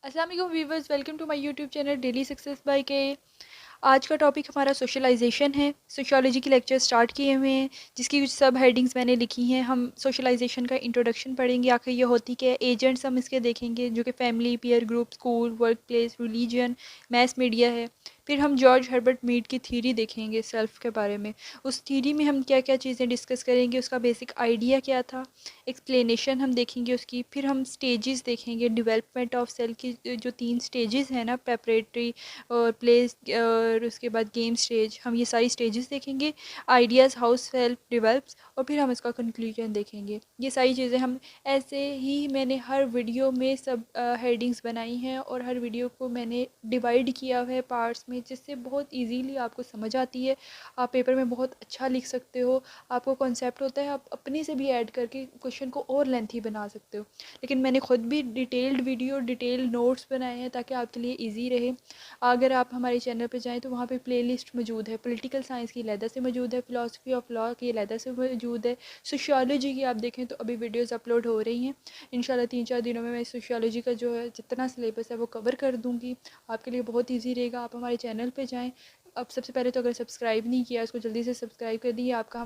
अस्सलाम वालेकुम viewers, welcome to my YouTube channel daily success बाय के। आज का टॉपिक हमारा सोशलाइजेशन है। सोशियोलॉजी के लेक्चर स्टार्ट किए हुए हैं जिसकी कुछ सब हेडिंग्स मैंने लिखी हैं। हम सोशलाइजेशन का इंट्रोडक्शन पढ़ेंगे, आखिर ये होती क्या है, एजेंट्स हम इसके देखेंगे जो कि family, peer group, school, work place, religion, mess media है। फिर हम जॉर्ज हर्बर्ट मीड की थीरी देखेंगे सेल्फ के बारे में। उस थीरी में हम क्या क्या चीज़ें डिस्कस करेंगे, उसका बेसिक आइडिया क्या था, एक्सप्लेनेशन हम देखेंगे उसकी। फिर हम स्टेजेस देखेंगे डेवलपमेंट ऑफ सेल की, जो 3 स्टेजेस हैं ना, प्रेपरेटरी और प्लेस और उसके बाद गेम स्टेज, हम ये सारी स्टेजेस देखेंगे। आइडियाज़ हाउ सेल्फ डेवलप्स, और फिर हम इसका कंक्लूजन देखेंगे। ये सारी चीज़ें हम ऐसे ही मैंने हर वीडियो में सब हेडिंग्स बनाई हैं और हर वीडियो को मैंने डिवाइड किया हुआ है पार्ट्स में, जिससे बहुत इजीली आपको समझ आती है। आप पेपर में बहुत अच्छा लिख सकते हो। आपको कॉन्सेप्ट होता है, आप अपने से भी ऐड करके क्वेश्चन को और लेंथी बना सकते हो। लेकिन मैंने खुद भी डिटेल्ड वीडियो, डिटेल्ड नोट्स बनाए हैं ताकि आपके लिए ईजी रहे। अगर आप हमारे चैनल पे जाएँ तो वहाँ पे प्लेलिस्ट मौजूद है। पॉलिटिकल साइंस की अलहदा से मौजूद है, फ़िलासफ़ी ऑफ लॉ की अलहदा से मौजूद है, सोशियोलॉजी की आप देखें तो अभी वीडियोज़ अपलोड हो रही हैं। इंशाल्लाह 3-4 दिनों में मैं सोशियोलॉजी का जो है जितना सिलेबस है वो कवर कर दूँगी। आपके लिए बहुत ईजी रहेगा। आप हमारे चैनल पे जाएँ। अब सबसे पहले तो अगर सब्सक्राइब नहीं किया इसको जल्दी से सब्सक्राइब कर दिए। आपका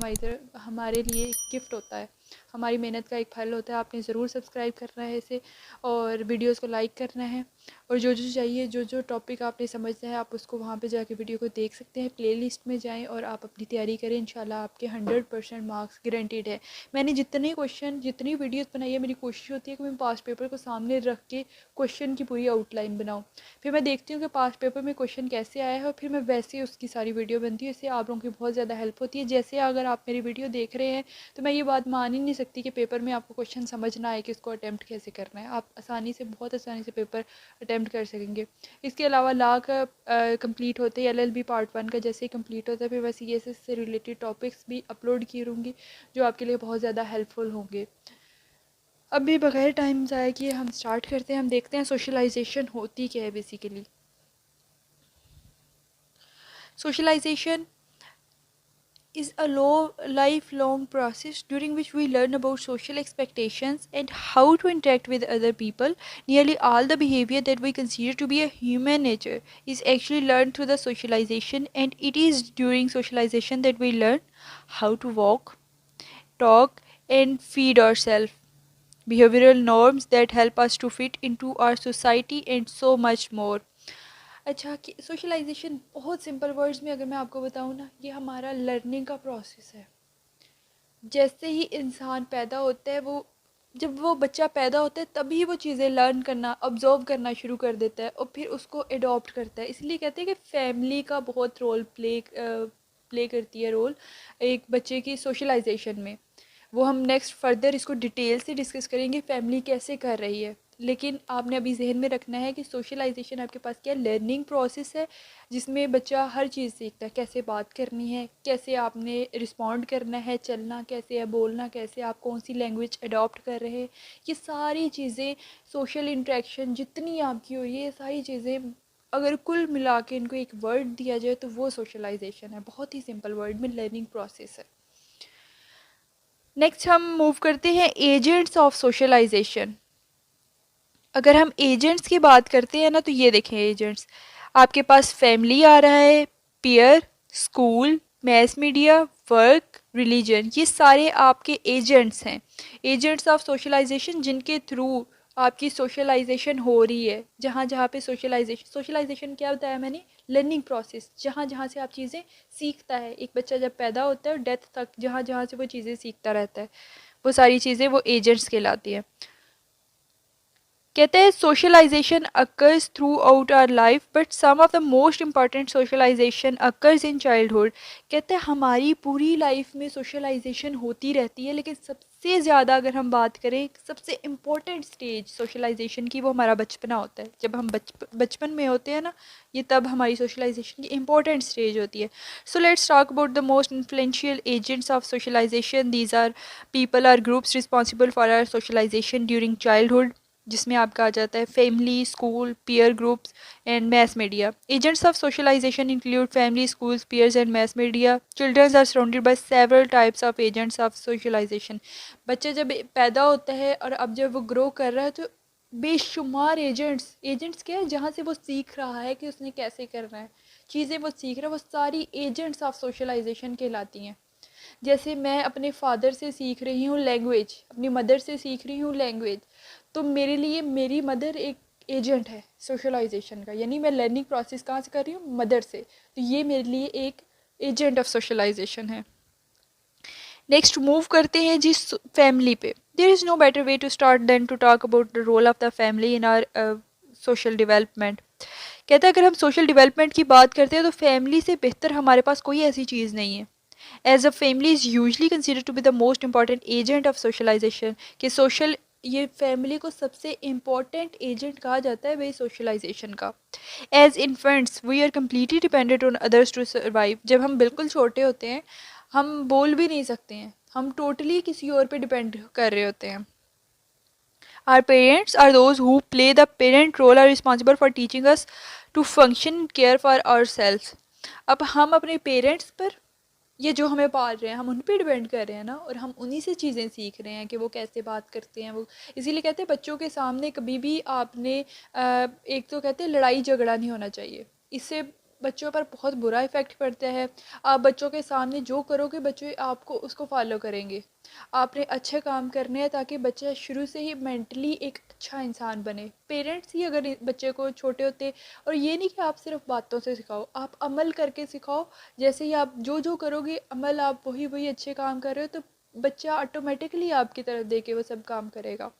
हमारे लिए एक गिफ्ट होता है, हमारी मेहनत का एक फल होता है। आपने ज़रूर सब्सक्राइब करना है इसे और वीडियोस को लाइक करना है। और जो जो चाहिए, जो जो टॉपिक आपने समझना है, आप उसको वहाँ पे जाके वीडियो को देख सकते हैं। प्लेलिस्ट में जाएं और आप अपनी तैयारी करें। इंशाल्लाह आपके 100% मार्क्स गारंटीड है। मैंने जितने क्वेश्चन, जितनी वीडियोस बनाई है, मेरी कोशिश होती है कि मैं पास्ट पेपर को सामने रख के क्वेश्चन की पूरी आउटलाइन बनाऊँ। फिर मैं देखती हूँ कि पास्ट पेपर में क्वेश्चन कैसे आया है और फिर मैं वैसे उसकी सारी वीडियो बनती हूँ। इससे आप लोगों की बहुत ज़्यादा हेल्प होती है। जैसे अगर आप मेरी वीडियो देख रहे हैं तो मैं ये बात मान ही नहीं सकती कि पेपर में आपको क्वेश्चन समझ ना आए कि उसको अटैम्प्ट कैसे करना है। आप आसानी से, बहुत आसानी से पेपर अटैम्प्ट कर सकेंगे। इसके अलावा लॉ का कंप्लीट होते ही LLB पार्ट 1 का जैसे ही कंप्लीट होता है फिर मैं CSS से रिलेटेड टॉपिक्स भी अपलोड किए रहूँगी जो आपके लिए बहुत ज़्यादा हेल्पफुल होंगे। अभी बगैर टाइम ज़ाया किए हम स्टार्ट करते हैं। हम देखते हैं सोशलाइजेशन होती क्या है basically. Socialization is a lifelong process during which we learn about social expectations and how to interact with other people. Nearly all the behavior that we consider to be a human nature is actually learned through the socialization, and it is during socialization that we learn how to walk, talk, and feed ourselves. Behavioral norms that help us to fit into our society and so much more. अच्छा, कि socialisation बहुत simple words में अगर मैं आपको बताऊँ ना, ये हमारा लर्निंग का प्रोसेस है। जैसे ही इंसान पैदा होता है, वो जब वो बच्चा पैदा होता है तभी वो चीज़ें लर्न करना, ऑब्जर्व करना शुरू कर देता है और फिर उसको एडॉप्ट करता है। इसलिए कहते हैं कि फैमिली का बहुत रोल प्ले करती है रोल एक बच्चे की सोशलाइजेशन में। वो हम नेक्स्ट फर्दर इसको डिटेल से डिस्कस करेंगे फैमिली कैसे कर रही है। लेकिन आपने अभी जहन में रखना है कि सोशलाइजेशन आपके पास क्या लर्निंग प्रोसेस है, जिसमें बच्चा हर चीज़ सीखता है। कैसे बात करनी है, कैसे आपने रिस्पॉन्ड करना है, चलना कैसे है, बोलना कैसे, आप कौन सी लैंग्वेज अडॉप्ट कर रहे हैं, ये सारी चीज़ें, सोशल इंटरेक्शन जितनी आपकी हुई है, ये सारी चीज़ें अगर कुल मिला के इनको एक वर्ड दिया जाए तो वो सोशलाइजेशन है। बहुत ही सिंपल वर्ड में लर्निंग प्रोसेस है। नेक्स्ट हम मूव करते हैं एजेंट्स ऑफ सोशलाइजेशन। अगर हम एजेंट्स की बात करते हैं ना, तो ये देखें एजेंट्स। आपके पास फैमिली आ रहा है, peer, school, mess media, work, religion, ये सारे आपके एजेंट्स हैं। एजेंट्स ऑफ सोशलाइजेशन जिनके थ्रू आपकी सोशलाइजेशन हो रही है। जहाँ जहाँ पे सोशलाइजेशन, सोशलाइजेशन क्या बताया मैंने, लर्निंग प्रोसेस। जहाँ जहाँ से आप चीज़ें सीखता है, एक बच्चा जब पैदा होता है और डेथ तक जहाँ जहाँ से वो चीज़ें सीखता रहता है, वो सारी चीज़ें वो एजेंट्स कहलाती हैं। कहते हैं socialization occurs throughout our life but some of the most important socialization occurs in childhood. कहते हैं हमारी पूरी लाइफ में सोशलाइजेशन होती रहती है, लेकिन सबसे ज़्यादा अगर हम बात करें, सबसे इम्पोर्टेंट स्टेज सोशलाइजेशन की वो हमारा बचपना होता है। जब हम बचपन में होते हैं ना, ये तब हमारी सोशलाइजेशन की इम्पोर्टेंट स्टेज होती है। So let's talk about the most influential agents of socialization. These are people are groups responsible for our socialization during childhood, जिसमें आपका आ जाता है family, school, peer groups and mass media. Agents of socialization include family, schools, peers and mass media. Childrens are surrounded by several types of agents of socialization. बच्चा जब पैदा होता है और अब जब वो ग्रो कर रहा है तो बेशुमार एजेंट्स, एजेंट्स क्या है, जहाँ से वो सीख रहा है कि उसने कैसे करना है, चीज़ें वो सीख रहा है, वो सारी एजेंट्स ऑफ सोशलाइजेशन कहलाती हैं। जैसे मैं अपने फादर से सीख रही हूँ लैंग्वेज, अपनी मदर से सीख रही हूँ लैंग्वेज, तो मेरे लिए मेरी मदर एक एजेंट है सोशलाइजेशन का, यानी मैं लर्निंग प्रोसेस कहाँ से कर रही हूँ, मदर से, तो ये मेरे लिए एक एजेंट ऑफ सोशलाइजेशन है। नेक्स्ट मूव करते हैं जी फैमिली पे। There is no better way to start than to talk about the role of the family in our social development. कहते हैं अगर हम सोशल डेवलपमेंट की बात करते हैं तो फैमिली से बेहतर हमारे पास कोई ऐसी चीज़ नहीं है। As a family is usually consider to be the most important agent of socialization, कि सोशल, ये फैमिली को सबसे इम्पॉर्टेंट एजेंट कहा जाता है वही सोशलाइजेशन का। As infants we are completely dependent on others to survive. जब हम बिल्कुल छोटे होते हैं हम बोल भी नहीं सकते हैं, हम टोटली किसी और पे डिपेंड कर रहे होते हैं। Our parents are those who play the parent role, are responsible for teaching us to function and care for ourselves. अब हम अपने पेरेंट्स पर, ये जो हमें पाल रहे हैं, हम उन पे डिपेंड कर रहे हैं ना, और हम उन्हीं से चीज़ें सीख रहे हैं कि वो कैसे बात करते हैं। वो इसीलिए कहते हैं बच्चों के सामने कभी भी आपने एक तो कहते हैं लड़ाई झगड़ा नहीं होना चाहिए, इससे बच्चों पर बहुत बुरा इफ़ेक्ट पड़ता है। आप बच्चों के सामने जो करोगे बच्चे आपको उसको फॉलो करेंगे। आपने अच्छे काम करने हैं ताकि बच्चा शुरू से ही मेंटली एक अच्छा इंसान बने। पेरेंट्स ही अगर बच्चे को छोटे होते, और ये नहीं कि आप सिर्फ बातों से सिखाओ, आप अमल करके सिखाओ। जैसे ही आप जो जो करोगे अमल, आप वही वही अच्छे काम कर रहे हो, तो बच्चा ऑटोमेटिकली आपकी तरफ देके वो सब काम करेगा।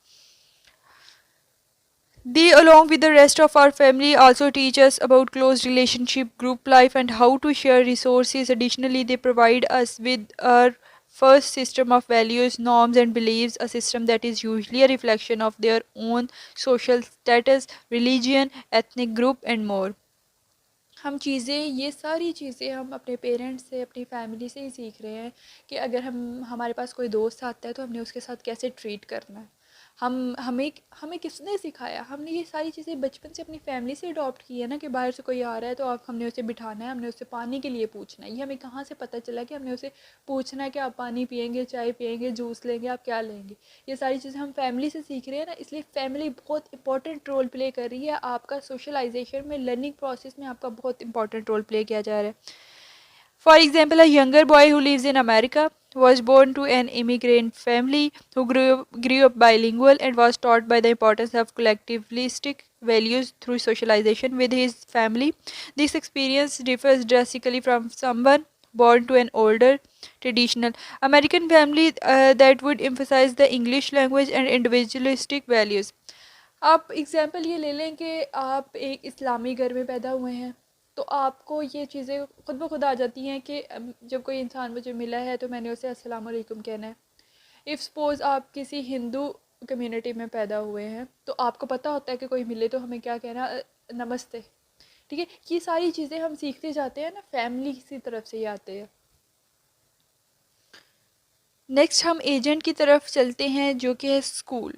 They, along with the rest of our family, also teach us about close relationship, group life, and how to share resources. Additionally, they provide us with our first system of values, norms, and beliefs, a system that is usually a reflection of their own social status, religion, ethnic group, and more. हम चीज़ें, ये सारी चीज़ें हम अपने parents से, अपनी family से ही सीख रहे हैं कि अगर हम, हमारे पास कोई दोस्त आता है तो हमने उसके साथ कैसे ट्रीट करना है। हम हमें हमें किसने सिखाया, हमने ये सारी चीज़ें बचपन से अपनी फैमिली से अडॉप्ट की है ना, कि बाहर से कोई आ रहा है तो आप, हमने उसे बिठाना है, हमने उससे पानी के लिए पूछना है। ये हमें कहाँ से पता चला कि हमने उसे पूछना है कि आप पानी पियेंगे, चाय पियेंगे, जूस लेंगे, आप क्या लेंगे। ये सारी चीज़ें हम फैमिली से सीख रहे हैं ना, इसलिए फैमिली बहुत इंपॉर्टेंट रोल प्ले कर रही है आपका सोशलाइजेशन में, लर्निंग प्रोसेस में आपका बहुत इंपॉर्टेंट रोल प्ले किया जा रहा है। For example, a younger boy who lives in America was born to an immigrant family who grew up bilingual and was taught by the importance of collectivistic values through socialization with his family. This experience differs drastically from someone born to an older traditional American family that would emphasize the English language and individualistic values. आप example ये ले लें कि आप एक इस्लामी घर में पैदा हुए हैं, तो आपको ये चीज़ें खुद ब खुद आ जाती हैं कि जब कोई इंसान मुझे मिला है तो मैंने उसे अस्सलाम वालेकुम कहना है। इफ़ सपोज़ आप किसी हिंदू कम्युनिटी में पैदा हुए हैं तो आपको पता होता है कि कोई मिले तो हमें क्या कहना, नमस्ते। ठीक है, ये सारी चीज़ें हम सीखते जाते हैं ना, फैमिली की तरफ से ही आते हैं। नेक्स्ट हम एजेंट की तरफ चलते हैं जो कि है school.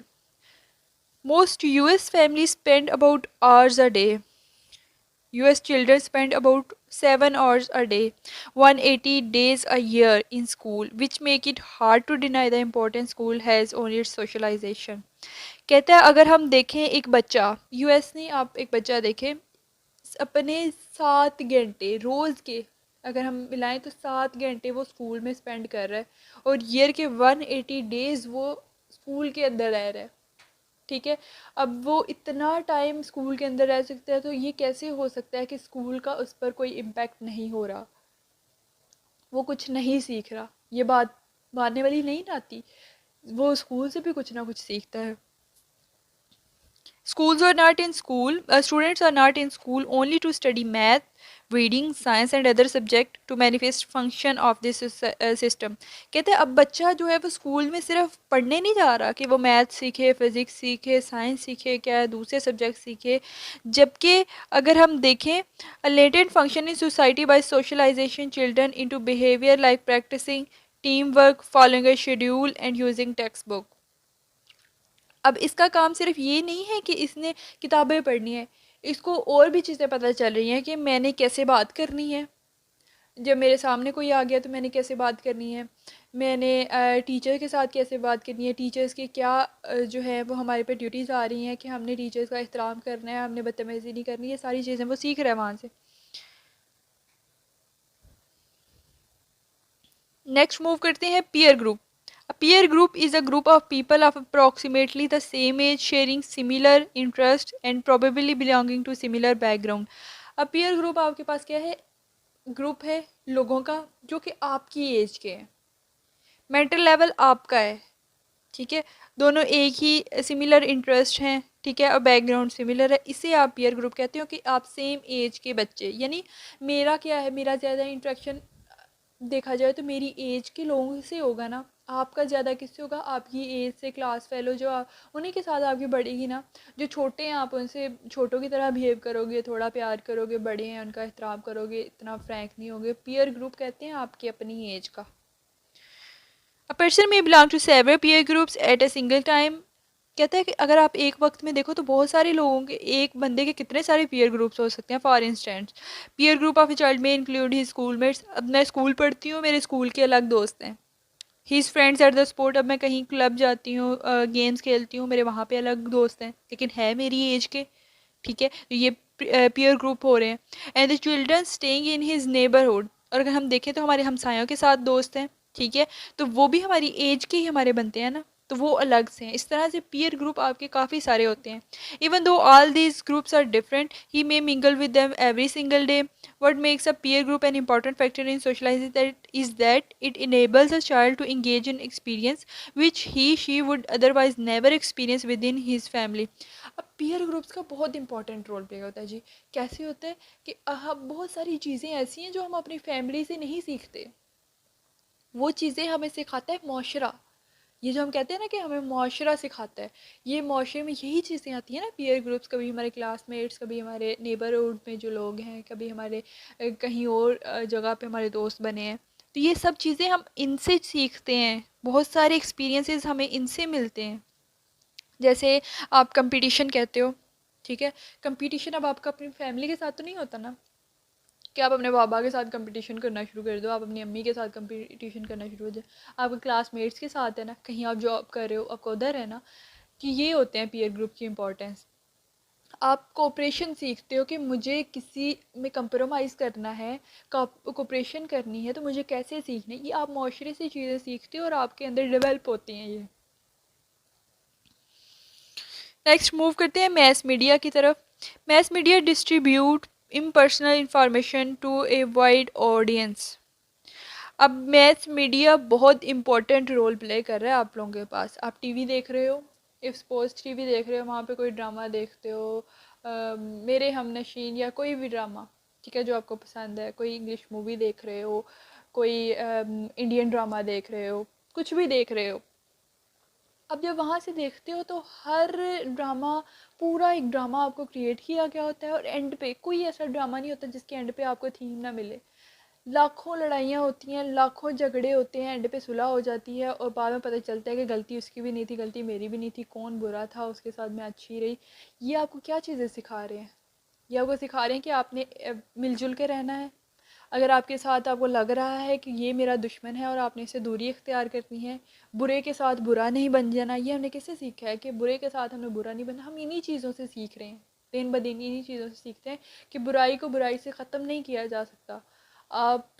Most US family spend about hours a day, US children spend about 7 hours a day, 180 days a year in school, which make it hard to deny the importance school has on its socialization. कहता है अगर हम देखें एक बच्चा, US नहीं, आप एक बच्चा देखें, अपने 7 घंटे रोज़ के अगर हम मिलाएं तो 7 घंटे वो स्कूल में स्पेंड कर रहा है, और ईयर के 180 डेज़ वो स्कूल के अंदर रह रहा है। ठीक है, अब वो इतना टाइम स्कूल के अंदर रह सकता है, तो ये कैसे हो सकता है कि स्कूल का उस पर कोई इम्पैक्ट नहीं हो रहा, वो कुछ नहीं सीख रहा। ये बात मानने वाली नहीं ना आती, वो स्कूल से भी कुछ ना कुछ सीखता है। Schools are not in school, students are not in school only to study math, reading, science and other subject to manifest function of this system. कहते हैं अब बच्चा जो है वो स्कूल में सिर्फ पढ़ने नहीं जा रहा कि वो मैथ सीखे, फिजिक्स सीखे, साइंस सीखे, क्या है दूसरे सब्जेक्ट सीखे, जबकि अगर हम देखें a latent function in society by socialization children into behavior like practicing teamwork, following a schedule and using textbook. अब इसका काम सिर्फ ये नहीं है कि इसने किताबें पढ़नी है, इसको और भी चीज़ें पता चल रही हैं कि मैंने कैसे बात करनी है, जब मेरे सामने कोई आ गया तो मैंने कैसे बात करनी है, मैंने टीचर के साथ कैसे बात करनी है, टीचर्स की क्या जो है वो हमारे पे ड्यूटीज़ आ रही हैं कि हमने टीचर्स का एहतराम करना है, हमने बदतमीज़ी नहीं करनी, ये सारी चीज़ें वो सीख रहे हैं वहाँ से। नेक्स्ट मूव करते हैं peer group. A peer group is a group of people of approximately the same age sharing similar interests and probably belonging to similar background. A peer group आपके पास क्या है, ग्रुप है लोगों का जो कि आपकी एज के हैं, मेंटल लेवल आपका है, ठीक है, दोनों एक ही सिमिलर इंटरेस्ट हैं, ठीक है, और बैकग्राउंड सिमिलर है, इसे आप पीयर ग्रुप कहते हो कि आप सेम एज के बच्चे, यानी मेरा क्या है, मेरा ज़्यादा इंट्रैक्शन देखा जाए तो मेरी एज के लोगों से होगा ना, आपका ज़्यादा किससे होगा, आपकी एज से क्लास फेलो जो आप उन्हीं के साथ आपकी बढ़ेगी ना। जो छोटे हैं आप उनसे छोटों की तरह बिहेव करोगे, थोड़ा प्यार करोगे, बड़े हैं उनका एहतराम करोगे, इतना फ्रैंक नहीं होगे। पीयर ग्रुप कहते हैं आपकी अपनी एज का। A person may belong to several peer groups at a single time. कहता है कि अगर आप एक वक्त में देखो तो बहुत सारे लोगों के, एक बंदे के कितने सारे पीयर ग्रुप्स हो सकते हैं। For instance peer group of a child में इंक्लूड ही स्कूल मेट्स। अब मैं स्कूल पढ़ती हूँ, मेरे स्कूल के अलग दोस्त हैं। His friends at the sport, अब मैं कहीं क्लब जाती हूँ, गेम्स खेलती हूँ, मेरे वहाँ पे अलग दोस्त हैं लेकिन है मेरी एज के, ठीक है, तो ये पीयर ग्रुप हो रहे हैं। And the children staying in his neighbourhood, और अगर हम देखें तो हमारे हमसायों के साथ दोस्त हैं, ठीक है, तो वो भी हमारी एज के ही हमारे बनते हैं ना, तो वो अलग से हैं। इस तरह से पीयर ग्रुप आपके काफ़ी सारे होते हैं। Even though all these groups are different, he may mingle with them every single day. What makes a peer group an important factor in socializing that is that it enables a child to engage in experience which she would otherwise never experience within his family. अब peer groups का बहुत important role play होता है जी। कैसे होता है कि बहुत सारी चीज़ें ऐसी हैं जो हम अपनी फैमिली से नहीं सीखते, वो चीज़ें हमें सिखाता है माशरा। ये जो हम कहते हैं ना कि हमें माशरा सिखाता है, ये माशरे में यही चीज़ें आती हैं ना, पीयर ग्रुप्स, कभी हमारे क्लासमेट्स, कभी हमारे नेबरहुड में जो लोग हैं, कभी हमारे कहीं और जगह पे हमारे दोस्त बने हैं, तो ये सब चीज़ें हम इनसे सीखते हैं, बहुत सारे एक्सपीरियंसेस हमें इनसे मिलते हैं। जैसे आप कंपटीशन कहते हो, ठीक है, कंपटीशन अब आपका अपनी फैमिली के साथ तो नहीं होता ना, कि आप अपने बाबा के साथ कंपटीशन करना शुरू कर दो, आप अपनी अम्मी के साथ कंपटीशन करना शुरू हो जाए, आपके क्लासमेट्स के साथ है ना, कहीं आप जॉब कर रहे हो, आपको उधर है ना, कि ये होते हैं पीयर ग्रुप की इंपॉर्टेंस। आप कोऑपरेशन सीखते हो कि मुझे किसी में कंप्रोमाइज़ करना है, कोऑपरेशन करनी है, तो मुझे कैसे सीखना है, ये आप माशरे से चीज़ें सीखते हो और आपके अंदर डेवलप होती हैं ये। नेक्स्ट मूव करते हैं मैस मीडिया की तरफ। Mass media distribute impersonal information to a wide audience. अब मैस मीडिया बहुत इंपॉर्टेंट रोल प्ले कर रहा है आप लोगों के पास। आप टीवी देख रहे हो, इफ सपोज टीवी देख रहे हो, वहाँ पे कोई ड्रामा देखते हो, मेरे हमनशीन या कोई भी ड्रामा, ठीक है, जो आपको पसंद है, कोई इंग्लिश मूवी देख रहे हो, कोई इंडियन ड्रामा देख रहे हो, कुछ भी देख रहे हो। अब जब वहाँ से देखते हो तो हर ड्रामा, पूरा एक ड्रामा आपको क्रिएट किया गया होता है, और एंड पे कोई ऐसा ड्रामा नहीं होता जिसके एंड पे आपको थीम ना मिले। लाखों लड़ाइयाँ होती हैं, लाखों झगड़े होते हैं, एंड पे सुलह हो जाती है और बाद में पता चलता है कि गलती उसकी भी नहीं थी, गलती मेरी भी नहीं थी, कौन बुरा था, उसके साथ मैं अच्छी रही। ये आपको क्या चीज़ें सिखा रहे हैं, ये आपको सिखा रहे हैं कि आपने मिलजुल के रहना है। अगर आपके साथ आपको लग रहा है कि ये मेरा दुश्मन है और आपने इससे दूरी इख्तियार करनी है, बुरे के साथ बुरा नहीं बन जाना। ये हमने कैसे सीखा है कि बुरे के साथ हमें बुरा नहीं बनना, हम इन्हीं चीज़ों से सीख रहे हैं, दिन ब दिन इन्हीं चीज़ों से सीखते हैं कि बुराई को बुराई से ख़त्म नहीं किया जा सकता। आप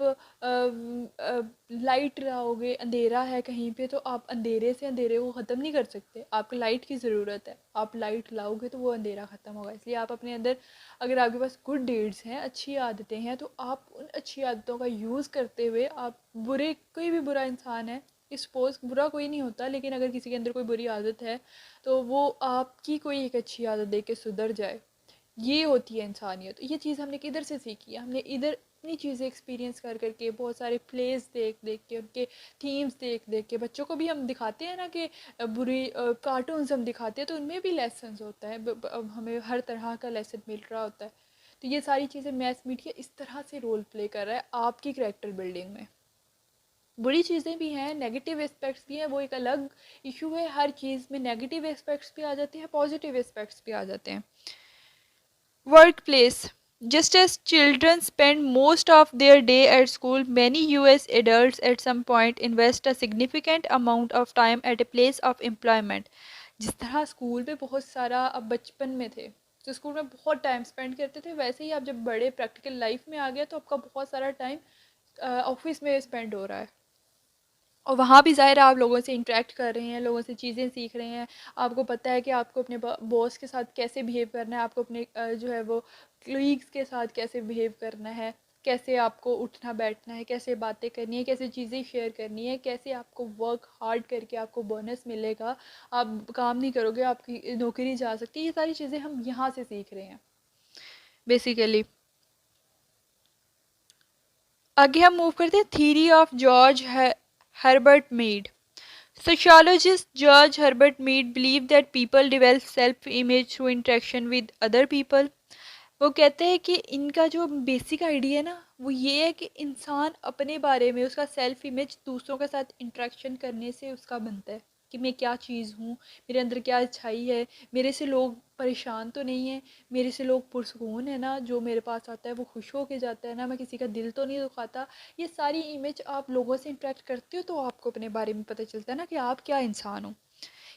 लाइट लाओगे, अंधेरा है कहीं पे, तो आप अंधेरे से अंधेरे को ख़त्म नहीं कर सकते, आपको लाइट की ज़रूरत है, आप लाइट लाओगे तो वो अंधेरा ख़त्म होगा। इसलिए आप अपने अंदर, अगर आपके पास गुड डीड्स हैं, अच्छी आदतें हैं, तो आप उन अच्छी आदतों का यूज़ करते हुए, आप बुरे, कोई भी बुरा इंसान है, सपोज बुरा कोई नहीं होता, लेकिन अगर किसी के अंदर कोई बुरी आदत है तो वो आपकी कोई एक अच्छी आदत देख के सुधर जाए, ये होती है इंसानियत। ये चीज़ हमने किधर से सीखी है, हमने इधर इतनी चीज़ें एक्सपीरियंस कर करके, बहुत सारे प्लेस देख देख के, उनके थीम्स देख देख के, बच्चों को भी हम दिखाते हैं ना कि बुरी कार्टून्स हम दिखाते हैं तो उनमें भी लेसन्स होता है, हमें हर तरह का लेसन मिल रहा होता है। तो ये सारी चीज़ें मैस मीडिया इस तरह से रोल प्ले कर रहा है आपकी करेक्टर बिल्डिंग में। बुरी चीज़ें भी हैं, नेगेटिव एस्पेक्ट्स भी हैं, वो एक अलग इशू है। हर चीज़ में नेगेटिव एस्पेक्ट्स भी आ जाते हैं, पॉजिटिव एस्पेक्ट्स भी आ जाते हैं। Work place, Just as children spend most of their day at school, many US adults at some point invest a significant amount of time at a place of employment. जिस तरह school में बहुत सारा अब बचपन में थे तो स्कूल में बहुत टाइम स्पेंड करते थे, वैसे ही आप जब बड़े प्रैक्टिकल लाइफ में आ गए तो आपका बहुत सारा टाइम ऑफिस में स्पेंड हो रहा है। और वहाँ भी ज़ाहिर है आप लोगों से इंटरेक्ट कर रहे हैं, लोगों से चीज़ें सीख रहे हैं। आपको पता है कि आपको अपने बॉस के साथ कैसे बिहेव करना है, आपको अपने जो है वो कलीग्स के साथ कैसे बिहेव करना है, कैसे आपको उठना बैठना है, कैसे बातें करनी है, कैसे चीज़ें शेयर करनी है, कैसे आपको वर्क हार्ड करके आपको बोनस मिलेगा। आप काम नहीं करोगे आपकी नौकरी जा सकती है। ये सारी चीज़ें हम यहाँ से सीख रहे हैं बेसिकली। आगे हम मूव करते हैं theory of George Herbert Mead. Sociologist George Herbert Mead believed that people develop self-image through interaction with other people. वो कहते हैं कि इनका जो बेसिक आइडिया है ना वो ये है कि इंसान अपने बारे में उसका सेल्फ इमेज दूसरों के साथ इंटरेक्शन करने से उसका बनता है कि मैं क्या चीज़ हूँ, मेरे अंदर क्या अच्छाई है, मेरे से लोग परेशान तो नहीं है, मेरे से लोग पुरसकून है ना, जो मेरे पास आता है वो खुश हो के जाता है ना, मैं किसी का दिल तो नहीं दुखाता। ये सारी इमेज आप लोगों से इंटरेक्ट करते हो तो आपको अपने बारे में पता चलता है ना कि आप क्या इंसान हो।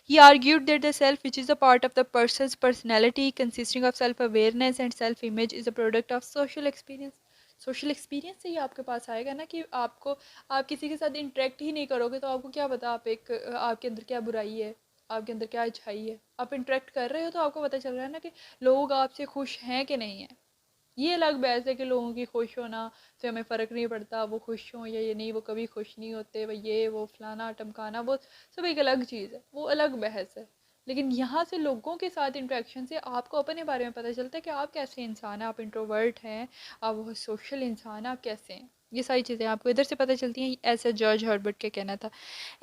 He argued that the self, which is a part of the person's personality, consisting of self-awareness and self-image, is a product of social experience. Social experience से ही आपके पास आएगा ना कि आपको आप किसी के साथ इंटरेक्ट ही नहीं करोगे तो आपको क्या पता आप एक आपके अंदर क्या बुराई है, आपके अंदर क्या अच्छाई है। आप इंटरेक्ट कर रहे हो तो आपको पता चल रहा है ना कि लोग आपसे खुश हैं कि नहीं है। ये अलग बहस है कि लोगों की खुश होना से हमें फ़र्क नहीं पड़ता, वो खुश हों या ये नहीं, वो कभी खुश नहीं होते, वो ये वो फलाना टमकाना, वो सब एक अलग चीज़ है, वो अलग बहस है। लेकिन यहाँ से लोगों के साथ इंटरेक्शन से आपको अपने बारे में पता चलता है कि आप कैसे इंसान हैं, आप इंट्रोवर्ट हैं, आप बहुत सोशल इंसान हैं, आप कैसे हैं। ये सारी चीज़ें आपको इधर से पता चलती हैं, ऐसा जॉर्ज हर्बर्ट का कहना था।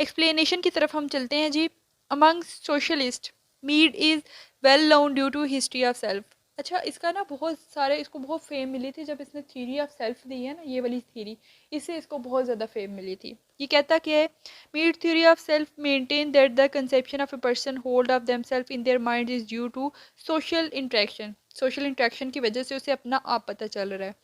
एक्सप्लेनेशन की तरफ हम चलते हैं जी। Among socialist Mead is well known due to history of self. अच्छा, इसका ना बहुत सारे इसको बहुत फेम मिली थी जब इसने थ्योरी ऑफ सेल्फ दी है ना, ये वाली थ्योरी, इससे इसको बहुत ज़्यादा फेम मिली थी। ये कहता क्या है, Mead theory of self maintain that the conception of a person hold of themself in their mind is due to social interaction. Social interaction की वजह से उसे अपना आप पता चल रहा है।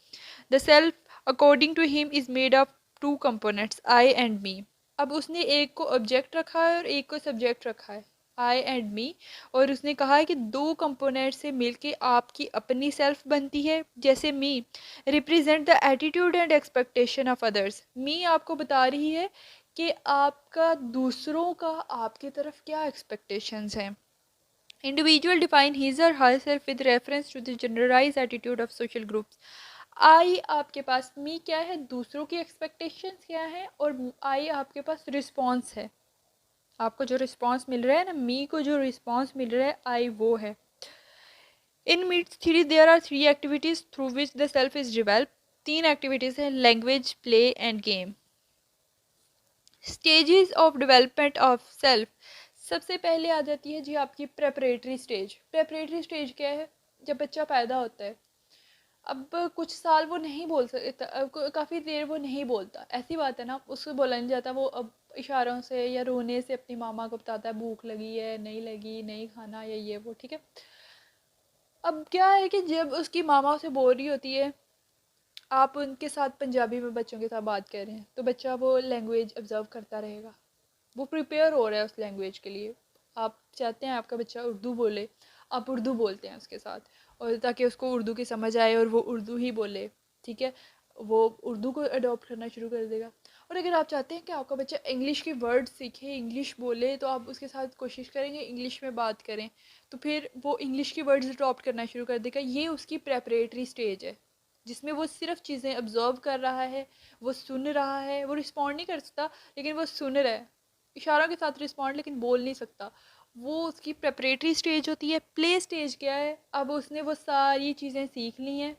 The self according to him is made of two components, I and me. अब उसने एक को ऑब्जेक्ट रखा है और एक को सब्जेक्ट रखा है, आई एंड मी। और उसने कहा है कि दो कंपोनेंट से मिलके आपकी अपनी सेल्फ बनती है। जैसे me represent the attitude and expectation of others. Me आपको बता रही है कि आपका दूसरों का आपकी तरफ क्या एक्सपेक्टेशंस हैं। इंडिविजुअल डिफाइन हिज और her self with reference to the generalize attitude of social groups. I आपके पास मी क्या है, दूसरों की एक्सपेक्टेशंस क्या है, और आई आपके पास रिस्पॉन्स है। आपको जो रिस्पॉन्स मिल रहा है ना, मी को जो रिस्पॉन्स मिल रहा है, आई वो है। In Mead's three there are three activities through which the self is develop. तीन एक्टिविटीज हैं, language, play and game. Stages of development of self. सबसे पहले आ जाती है जी आपकी प्रेपरेटरी स्टेज। प्रेपरेटरी स्टेज क्या है, जब बच्चा पैदा होता है, अब कुछ साल वो नहीं बोल सकता, काफ़ी देर वो नहीं बोलता, ऐसी बात है ना, उसको बोला नहीं जाता। वो अब इशारों से या रोने से अपनी मामा को बताता है भूख लगी है, नहीं लगी, नहीं खाना, या ये वो, ठीक है। अब क्या है कि जब उसकी मामा उसे बोल रही होती है, आप उनके साथ पंजाबी में बच्चों के साथ बात कर रहे हैं, तो बच्चा वो लैंग्वेज ऑब्जर्व करता रहेगा, वो प्रिपेयर हो रहा है उस लैंग्वेज के लिए। आप चाहते हैं आपका बच्चा उर्दू बोले, आप उर्दू बोलते हैं उसके साथ, और ताकि उसको उर्दू की समझ आए और वो उर्दू ही बोले, ठीक है, वो उर्दू को अडॉप्ट करना शुरू कर देगा। और अगर आप चाहते हैं कि आपका बच्चा इंग्लिश के वर्ड सीखे, इंग्लिश बोले, तो आप उसके साथ कोशिश करेंगे इंग्लिश में बात करें, तो फिर वो इंग्लिश की वर्ड्स अडॉप्ट करना शुरू कर देगा। ये उसकी प्रेपरेटरी स्टेज है जिसमें वो सिर्फ चीज़ें ऑब्जर्व कर रहा है, वो सुन रहा है, वो रिस्पॉन्ड नहीं कर सकता लेकिन वो सुन रहा है, इशारों के साथ रिस्पॉन्ड, लेकिन बोल नहीं सकता। वो उसकी प्रेपरेटरी स्टेज होती है। प्ले स्टेज क्या है, अब उसने वो सारी चीज़ें सीख ली हैं,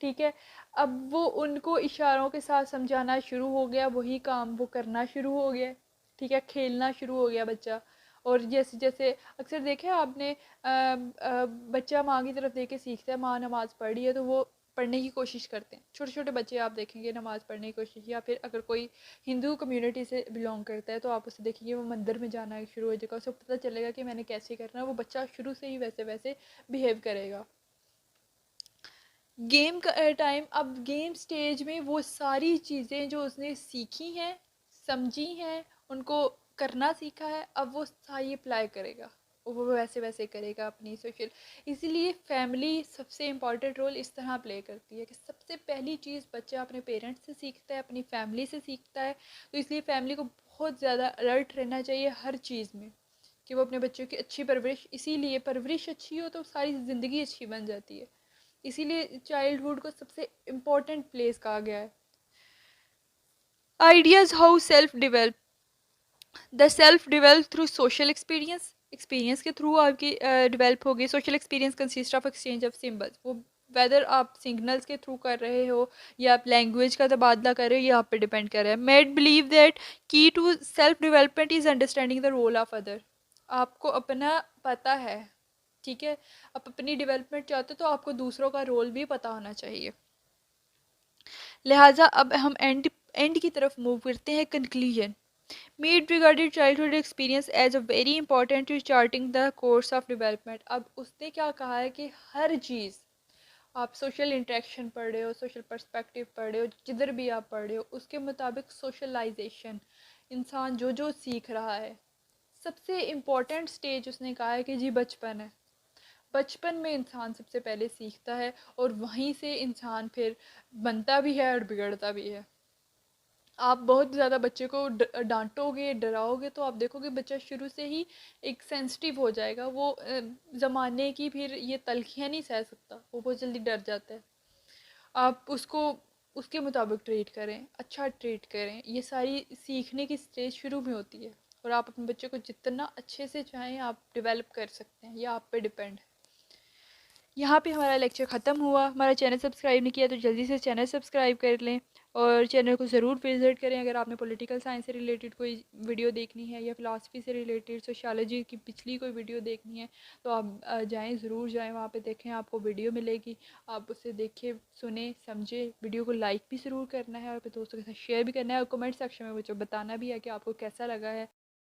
ठीक है, अब वो उनको इशारों के साथ समझाना शुरू हो गया, वही काम वो करना शुरू हो गया, ठीक है, खेलना शुरू हो गया बच्चा। और जैसे जैसे अक्सर देखा है आपने, बच्चा माँ की तरफ देख के सीखता है, माँ नमाज़ पढ़ रही है तो वो पढ़ने की कोशिश करते हैं। छोटे छोटे बच्चे आप देखेंगे नमाज़ पढ़ने की कोशिश, या फिर अगर कोई हिंदू कम्युनिटी से बिलोंग करता है तो आप उसे देखेंगे वो मंदिर में जाना शुरू हो जाएगा, उसे पता चलेगा कि मैंने कैसे करना है, वो बच्चा शुरू से ही वैसे वैसे बिहेव करेगा। गेम का टाइम, अब गेम स्टेज में वो सारी चीज़ें जो उसने सीखी हैं, समझी हैं, उनको करना सीखा है, अब वो सारी अप्लाई करेगा, वो वैसे वैसे करेगा अपनी सोशल। इसीलिए फैमिली सबसे इम्पॉर्टेंट रोल इस तरह प्ले करती है कि सबसे पहली चीज़ बच्चा अपने पेरेंट्स से सीखता है, अपनी फैमिली से सीखता है। तो इसलिए फैमिली को बहुत ज़्यादा अलर्ट रहना चाहिए हर चीज़ में, कि वो अपने बच्चों की अच्छी परवरिश, इसीलिए परवरिश अच्छी हो तो सारी ज़िंदगी अच्छी बन जाती है। इसीलिए चाइल्डहुड को सबसे इम्पोर्टेंट प्लेस कहा गया है। Ideas how self develop, the self develop through social experience, experience के थ्रू आपकी डेवलप होगी। Social experience consist of exchange of symbols, वो वेदर आप सिग्नल्स के थ्रू कर रहे हो या आप लैंग्वेज का तबादला कर रहे हो, ये आप पे डिपेंड कर रहा है। Mead believe that key to self development is understanding the role of other. आपको अपना पता है, ठीक है, आप अपनी डेवलपमेंट चाहते हो तो आपको दूसरों का रोल भी पता होना चाहिए। लिहाजा अब हम एंड की तरफ मूव करते हैं, conclusion. Mead regarded childhood experience as a very important to charting the course of development. अब उसने क्या कहा है कि हर चीज़, आप सोशल इंटरेक्शन पढ़ रहे हो, सोशल पर्सपेक्टिव पढ़ रहे हो, जिधर भी आप पढ़ रहे हो, उसके मुताबिक सोशलाइजेशन, इंसान जो जो सीख रहा है, सबसे इम्पोर्टेंट स्टेज उसने कहा है कि जी बचपन है। बचपन में इंसान सबसे पहले सीखता है और वहीं से इंसान फिर बनता भी है और बिगड़ता भी है। आप बहुत ज़्यादा बच्चे को डांटोगे, डराओगे, तो आप देखोगे बच्चा शुरू से ही एक सेंसिटिव हो जाएगा। वो ज़माने की फिर ये तलखियाँ नहीं सह सकता, वो बहुत जल्दी डर जाता है। आप उसको उसके मुताबिक ट्रीट करें, अच्छा ट्रीट करें, ये सारी सीखने की स्टेज शुरू में होती है। और आप अपने बच्चे को जितना अच्छे से चाहें आप डेवलप कर सकते हैं, ये आप पे डिपेंड है। यहाँ पे हमारा लेक्चर ख़त्म हुआ। हमारा चैनल सब्सक्राइब नहीं किया तो जल्दी से चैनल सब्सक्राइब कर लें और चैनल को ज़रूर विज़िट करें। अगर आपने पॉलिटिकल साइंस से रिलेटेड कोई वीडियो देखनी है या फ़िलासफ़ी से रिलेटेड, सोशियोलॉजी की पिछली कोई वीडियो देखनी है, तो आप जाएँ, ज़रूर जाएँ, वहाँ पे देखें, आपको वीडियो मिलेगी। आप उसे देखें, सुने, समझें। वीडियो को लाइक भी ज़रूर करना है और अपने दोस्तों के साथ शेयर भी करना है और कमेंट सेक्शन में मुझे बताना भी है कि आपको कैसा लगा है।